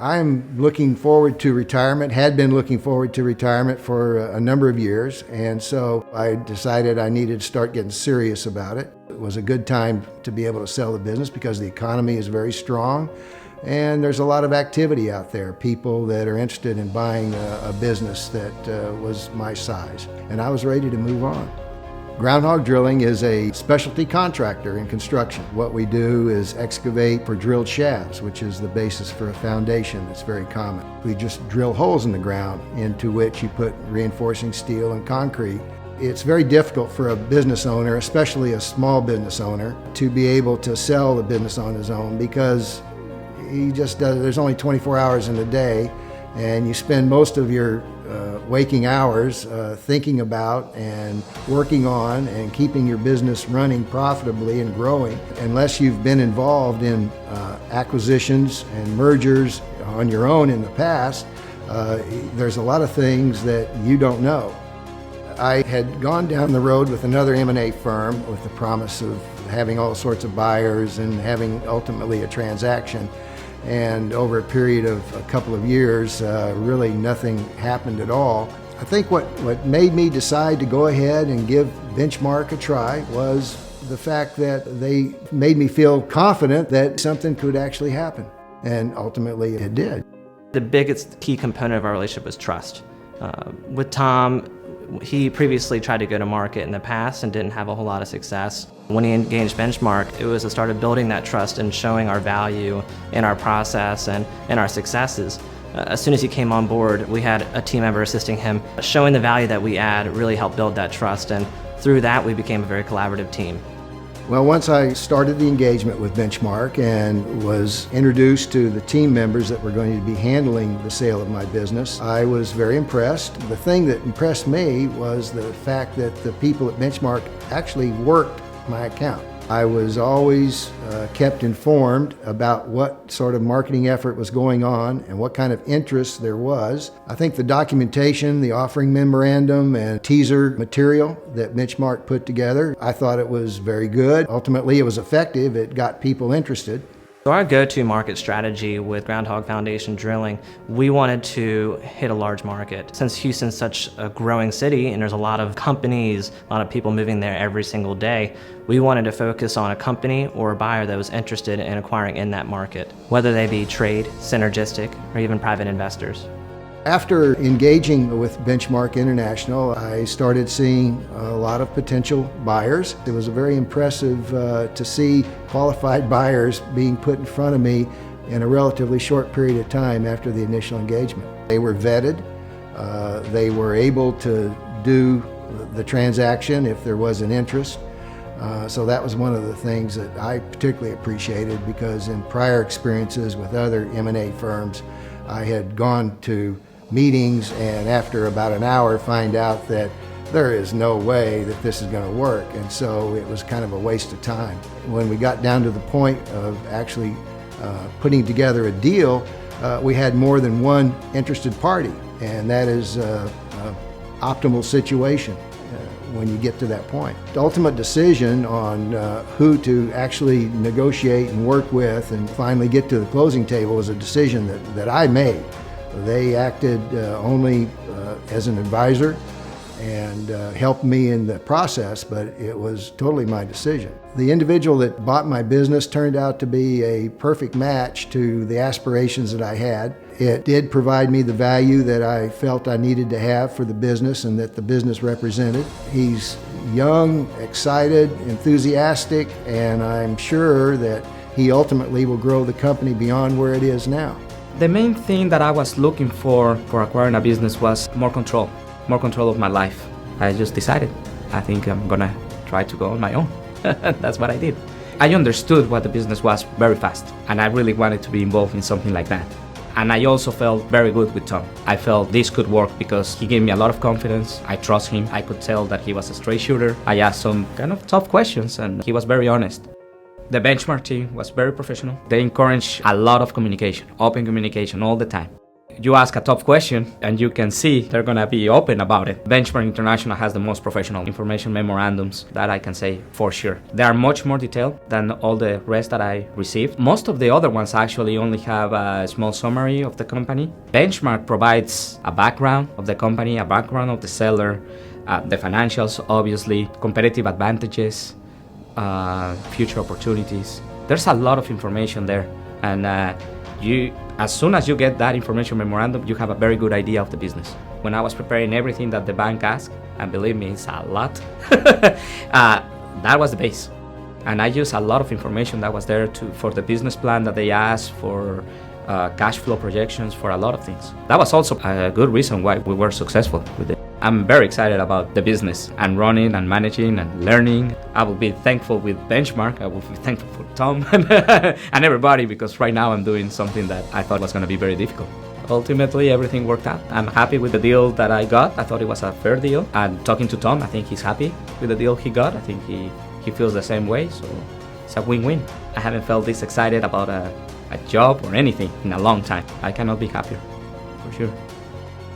I'm looking forward to retirement, had been looking forward to retirement for a number of years, and so I decided I needed to start getting serious about it. It was a good time to be able to sell the business because the economy is very strong and there's a lot of activity out there, people that are interested in buying a business that was my size, and I was ready to move on. Groundhog Drilling is a specialty contractor in construction. What we do is excavate for drilled shafts, which is the basis for a foundation that's very common. We just drill holes in the ground into which you put reinforcing steel and concrete. It's very difficult for a business owner, especially a small business owner, to be able to sell the business on his own because there's only 24 hours in a day, and you spend most of your waking hours thinking about and working on and keeping your business running profitably and growing. Unless you've been involved in acquisitions and mergers on your own in the past, there's a lot of things that you don't know. I had gone down the road with another M&A firm with the promise of having all sorts of buyers and having ultimately a transaction. And over a period of a couple of years, really nothing happened at all. I think what made me decide to go ahead and give Benchmark a try was the fact that they made me feel confident that something could actually happen. And ultimately it did. The biggest key component of our relationship was trust. With Tom, he previously tried to go to market in the past and didn't have a whole lot of success. When he engaged Benchmark, it was the start of building that trust and showing our value in our process and in our successes. As soon as he came on board, we had a team member assisting him. Showing the value that we add really helped build that trust, and through that we became a very collaborative team. Well, once I started the engagement with Benchmark and was introduced to the team members that were going to be handling the sale of my business, I was very impressed. The thing that impressed me was the fact that the people at Benchmark actually worked my account. I was always kept informed about what sort of marketing effort was going on and what kind of interest there was. I think the documentation, the offering memorandum, and teaser material that Benchmark put together, I thought it was very good. Ultimately, it was effective. It got people interested. So our go-to market strategy with Groundhog Foundation Drilling, we wanted to hit a large market. Since Houston's such a growing city and there's a lot of companies, a lot of people moving there every single day, we wanted to focus on a company or a buyer that was interested in acquiring in that market, whether they be trade, synergistic, or even private investors. After engaging with Benchmark International, I started seeing a lot of potential buyers. It was very impressive to see qualified buyers being put in front of me in a relatively short period of time after the initial engagement. They were vetted. They were able to do the transaction if there was an interest. So that was one of the things that I particularly appreciated, because in prior experiences with other M&A firms, I had gone to meetings and after about an hour find out that there is no way that this is going to work, and so it was kind of a waste of time. When we got down to the point of actually putting together a deal, we had more than one interested party, and that is an optimal situation when you get to that point. The ultimate decision on who to actually negotiate and work with and finally get to the closing table was a decision that I made. They acted only as an advisor and helped me in the process, but it was totally my decision. The individual that bought my business turned out to be a perfect match to the aspirations that I had. It did provide me the value that I felt I needed to have for the business and that the business represented. He's young, excited, enthusiastic, and I'm sure that he ultimately will grow the company beyond where it is now. The main thing that I was looking for acquiring a business was more control of my life. I just decided, I think I'm gonna try to go on my own. That's what I did. I understood what the business was very fast, and I really wanted to be involved in something like that. And I also felt very good with Tom. I felt this could work because he gave me a lot of confidence. I trust him. I could tell that he was a straight shooter. I asked some kind of tough questions and he was very honest. The Benchmark team was very professional. They encouraged a lot of communication, open communication all the time. You ask a tough question and you can see they're gonna be open about it. Benchmark International has the most professional information memorandums, that I can say for sure. They are much more detailed than all the rest that I received. Most of the other ones actually only have a small summary of the company. Benchmark provides a background of the company, a background of the seller, the financials, obviously, competitive advantages, future opportunities. There's a lot of information there, and as soon as you get that information memorandum, you have a very good idea of the business. When I was preparing everything that the bank asked, and believe me, it's a lot, that was the base. And I used a lot of information that was there for the business plan that they asked, for cash flow projections, for a lot of things. That was also a good reason why we were successful with it. I'm very excited about the business and running and managing and learning. I will be thankful with Benchmark. I will be thankful for Tom and everybody, because right now I'm doing something that I thought was going to be very difficult. Ultimately, everything worked out. I'm happy with the deal that I got. I thought it was a fair deal. And talking to Tom, I think he's happy with the deal he got. I think he feels the same way. So it's a win-win. I haven't felt this excited about a job or anything in a long time. I cannot be happier, for sure.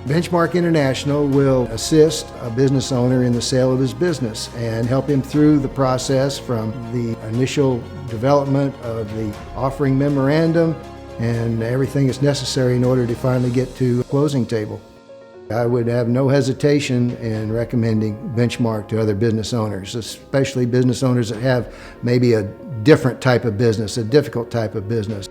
Benchmark International will assist a business owner in the sale of his business and help him through the process from the initial development of the offering memorandum and everything that's necessary in order to finally get to a closing table. I would have no hesitation in recommending Benchmark to other business owners, especially business owners that have maybe a different type of business, a difficult type of business.